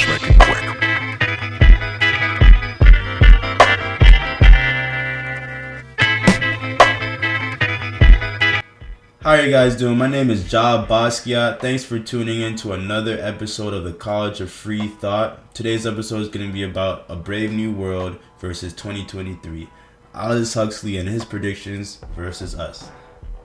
slick and quick. How are you guys doing? My name is Ja Basquiat. Thanks for tuning in to another episode of the College of Free Thought. Today's episode is going to be about A Brave New World versus 2023. Aldous Huxley and his predictions versus us.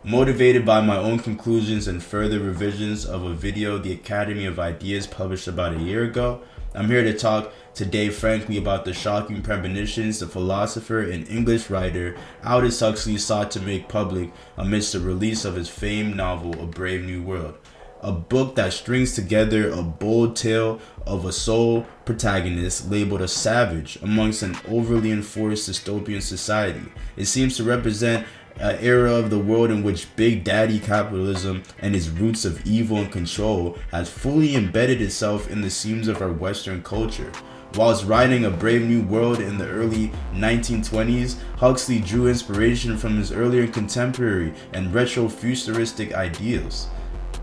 Motivated by my own conclusions and further revisions of a video the Academy of Ideas published about a year ago, I'm here to talk today frankly about the shocking premonitions the philosopher and English writer Aldous Huxley sought to make public amidst the release of his famed novel A Brave New World. A book that strings together a bold tale of a sole protagonist labeled a savage amongst an overly enforced dystopian society. It seems to represent an era of the world in which big daddy capitalism and its roots of evil and control has fully embedded itself in the seams of our Western culture. Whilst writing A Brave New World in the early 1920s, Huxley drew inspiration from his earlier contemporary and retro-futuristic ideals.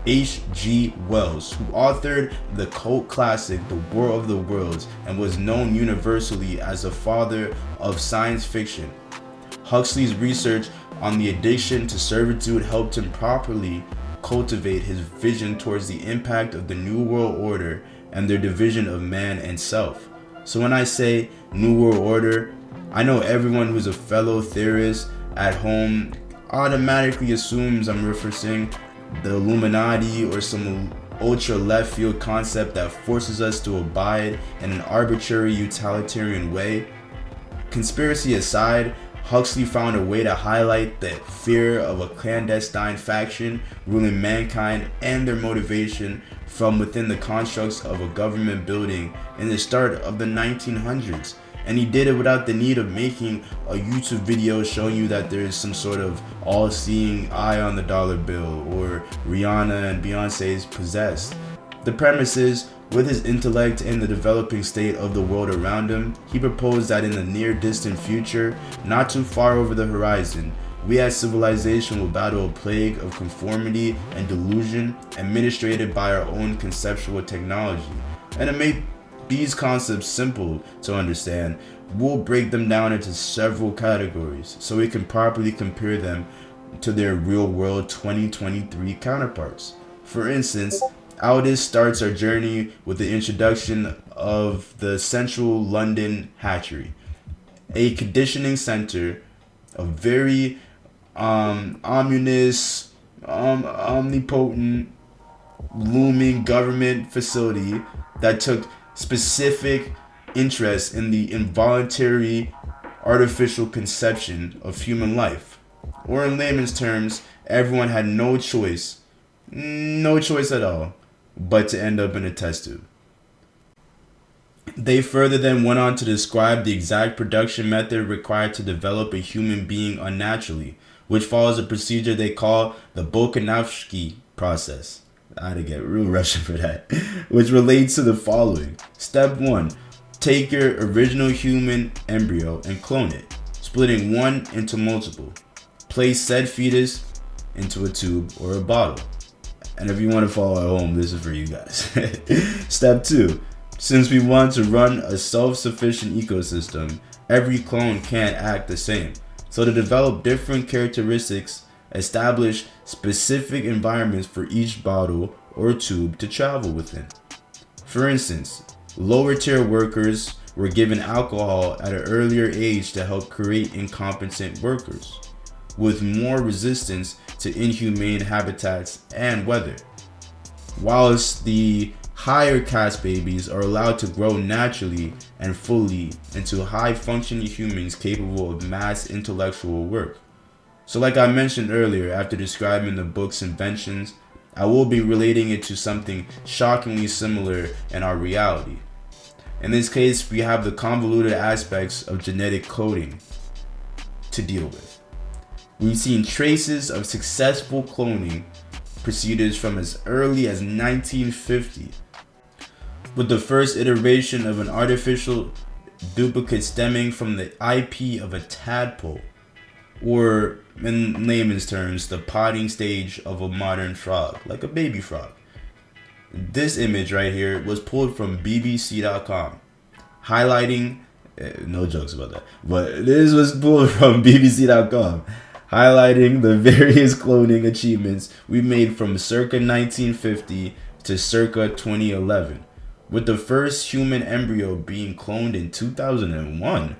H.G. Wells, who authored the cult classic The War of the Worlds and was known universally as the father of science fiction. Huxley's research on the addiction to servitude helped him properly cultivate his vision towards the impact of the New World Order and their division of man and self. So when I say New World Order, I know everyone who's a fellow theorist at home automatically assumes I'm referencing the Illuminati or some ultra left field concept that forces us to abide in an arbitrary utilitarian way. Conspiracy aside, Huxley found a way to highlight the fear of a clandestine faction ruling mankind and their motivation from within the constructs of a government building in the start of the 1900s. And he did it without the need of making a YouTube video showing you that there is some sort of all-seeing eye on the dollar bill or Rihanna and Beyonce is possessed. The premise is, with his intellect and the developing state of the world around him, he proposed that in the near distant future, not too far over the horizon, we as civilization will battle a plague of conformity and delusion administrated by our own conceptual technology. And to make these concepts simple to understand, we'll break them down into several categories so we can properly compare them to their real-world 2023 counterparts. For instance, Aldous starts our journey with the introduction of the Central London Hatchery, a conditioning center, a very ominous, omnipotent, looming government facility that took specific interest in the involuntary artificial conception of human life. Or in layman's terms, everyone had no choice at all, but to end up in a test tube. They further then went on to describe the exact production method required to develop a human being unnaturally, which follows a procedure they call the Volkanovsky process. I had to get real Russian for that, which relates to the following. Step 1. Take your original human embryo and clone it, splitting one into multiple. Place said fetus into a tube or a bottle. And if you want to follow at home, this is for you guys. Step 2. Since we want to run a self-sufficient ecosystem, every clone can't act the same. So to develop different characteristics, establish specific environments for each bottle or tube to travel within. For instance, lower tier workers were given alcohol at an earlier age to help create incompetent workers with more resistance to inhumane habitats and weather, whilst the higher caste babies are allowed to grow naturally and fully into high functioning humans capable of mass intellectual work. So like I mentioned earlier, after describing the book's inventions, I will be relating it to something shockingly similar in our reality. In this case, we have the convoluted aspects of genetic coding to deal with. We've seen traces of successful cloning procedures from as early as 1950, with the first iteration of an artificial duplicate stemming from the IP of a tadpole, or in layman's terms, the potting stage of a modern frog, like a baby frog. This image right here was pulled from BBC.com, highlighting, no jokes about that, but this was pulled from BBC.com, highlighting the various cloning achievements we made from circa 1950 to circa 2011, with the first human embryo being cloned in 2001.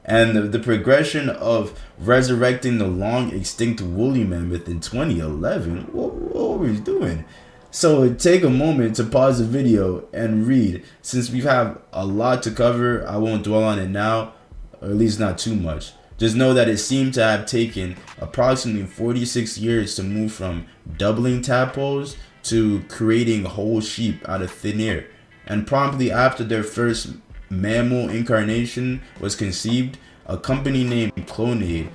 And the progression of resurrecting the long extinct woolly mammoth in 2011. What were we doing? So take a moment to pause the video and read. Since we have a lot to cover, I won't dwell on it now, or at least not too much. Just know that it seemed to have taken approximately 46 years to move from doubling tadpoles to creating whole sheep out of thin air. And promptly after their first mammal incarnation was conceived, a company named Clonade,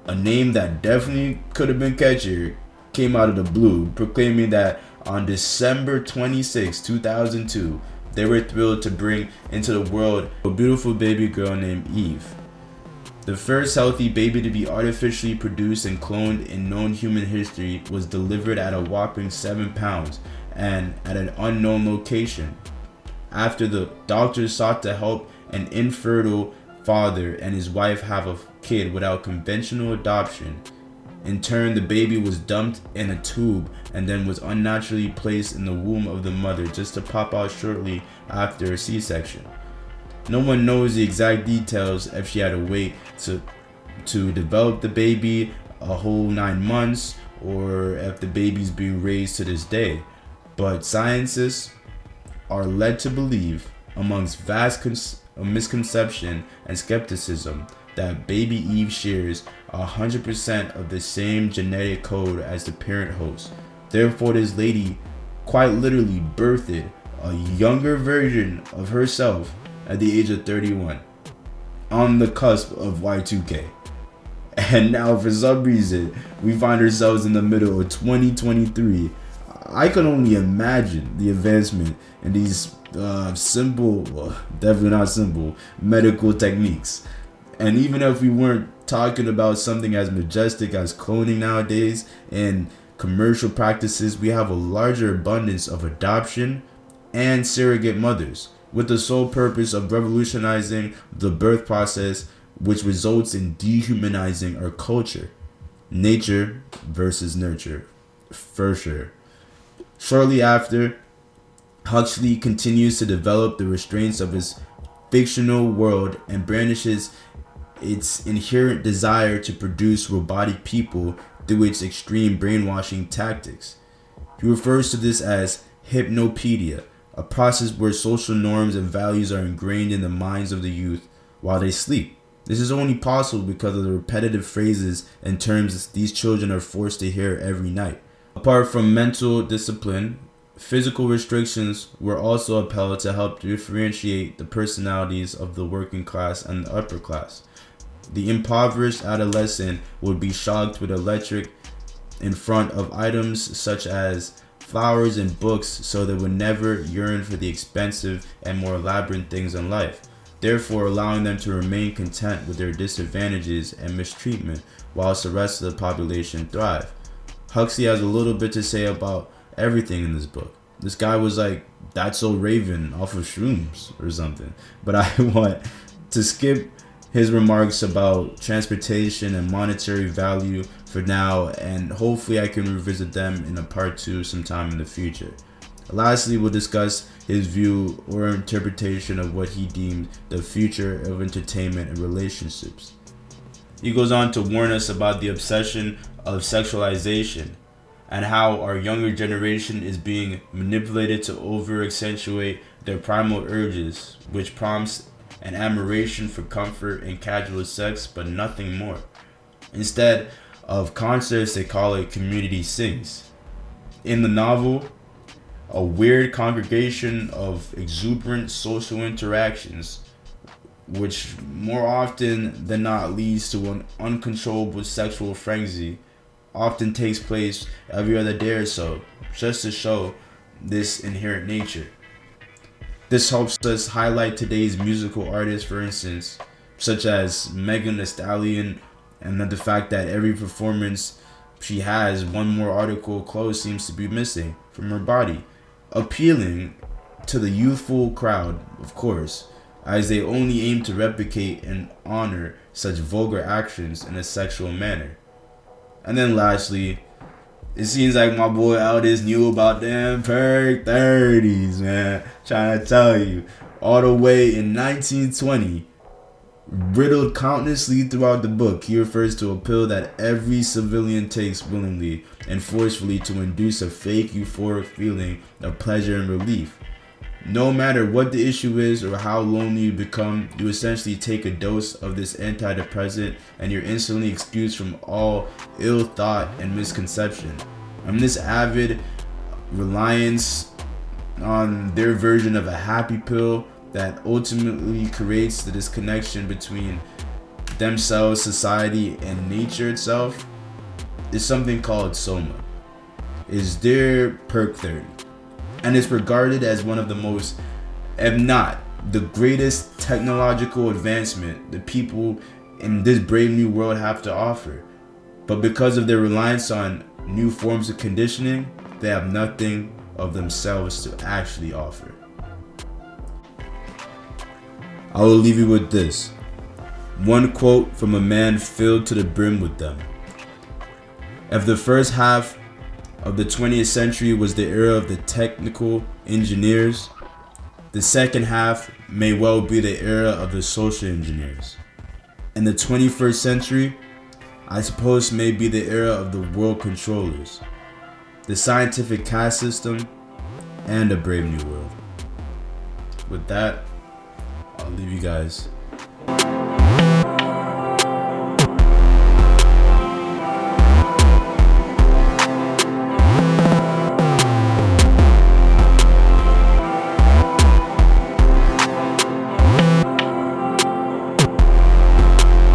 a name that definitely could have been catchier, came out of the blue, proclaiming that on December 26, 2002, they were thrilled to bring into the world a beautiful baby girl named Eve. The first healthy baby to be artificially produced and cloned in known human history was delivered at a whopping 7 pounds and at an unknown location. After the doctors sought to help an infertile father and his wife have a kid without conventional adoption, in turn the baby was dumped in a tube and then was unnaturally placed in the womb of the mother just to pop out shortly after a C-section. No one knows the exact details if she had to wait to develop the baby a whole 9 months or if the baby's being raised to this day, but scientists are led to believe, amongst vast misconception and skepticism, that baby Eve shares 100% of the same genetic code as the parent host. Therefore, this lady quite literally birthed a younger version of herself at the age of 31, on the cusp of Y2K. And now, for some reason, we find ourselves in the middle of 2023. I can only imagine the advancement in these simple, well, definitely not simple, medical techniques. And even if we weren't talking about something as majestic as cloning nowadays and commercial practices, we have a larger abundance of adoption and surrogate mothers, with the sole purpose of revolutionizing the birth process, which results in dehumanizing our culture. Nature versus nurture, for sure. Shortly after, Huxley continues to develop the restraints of his fictional world and brandishes its inherent desire to produce robotic people through its extreme brainwashing tactics. He refers to this as hypnopedia, a process where social norms and values are ingrained in the minds of the youth while they sleep. This is only possible because of the repetitive phrases and terms these children are forced to hear every night. Apart from mental discipline, physical restrictions were also upheld to help differentiate the personalities of the working class and the upper class. The impoverished adolescent would be shocked with electric in front of items such as flowers and books, so they would never yearn for the expensive and more elaborate things in life, therefore allowing them to remain content with their disadvantages and mistreatment whilst the rest of the population thrive. Huxley has a little bit to say about everything in this book. This guy was like, That's So Raven off of Shrooms or something. But I want to skip his remarks about transportation and monetary value for now, and hopefully I can revisit them in a part 2 sometime in the future. Lastly, we'll discuss his view or interpretation of what he deemed the future of entertainment and relationships. He goes on to warn us about the obsession of sexualization and how our younger generation is being manipulated to over-accentuate their primal urges, which prompts an admiration for comfort and casual sex, but nothing more. Instead of concerts, they call it community sings. In the novel, a weird congregation of exuberant social interactions, which more often than not leads to an uncontrollable sexual frenzy, often takes place every other day or so, just to show this inherent nature. This helps us highlight today's musical artists, for instance, such as Megan Thee Stallion, and the fact that every performance she has, one more article of clothes seems to be missing from her body. appealing to the youthful crowd, of course, as they only aim to replicate and honor such vulgar actions in a sexual manner. And then lastly, it seems like my boy Aldous knew about them perk 30s, man. Trying to tell you. All the way in 1920, riddled countlessly throughout the book, he refers to a pill that every civilian takes willingly and forcefully to induce a fake euphoric feeling of pleasure and relief. No matter what the issue is or how lonely you become, you essentially take a dose of this antidepressant and you're instantly excused from all ill thought and misconception. This avid reliance on their version of a happy pill that ultimately creates the disconnection between themselves, society, and nature itself is something called soma. Is their perk 30. And is regarded as one of the most, if not the greatest technological advancement the people in this brave new world have to offer. But because of their reliance on new forms of conditioning, they have nothing of themselves to actually offer. I will leave you with this. One quote from a man filled to the brim with them. If the first half of the 20th century was the era of the technical engineers, the second half may well be the era of the social engineers. And the 21st century, I suppose, may be the era of the world controllers, the scientific caste system, and a brave new world. With that, I'll leave you guys.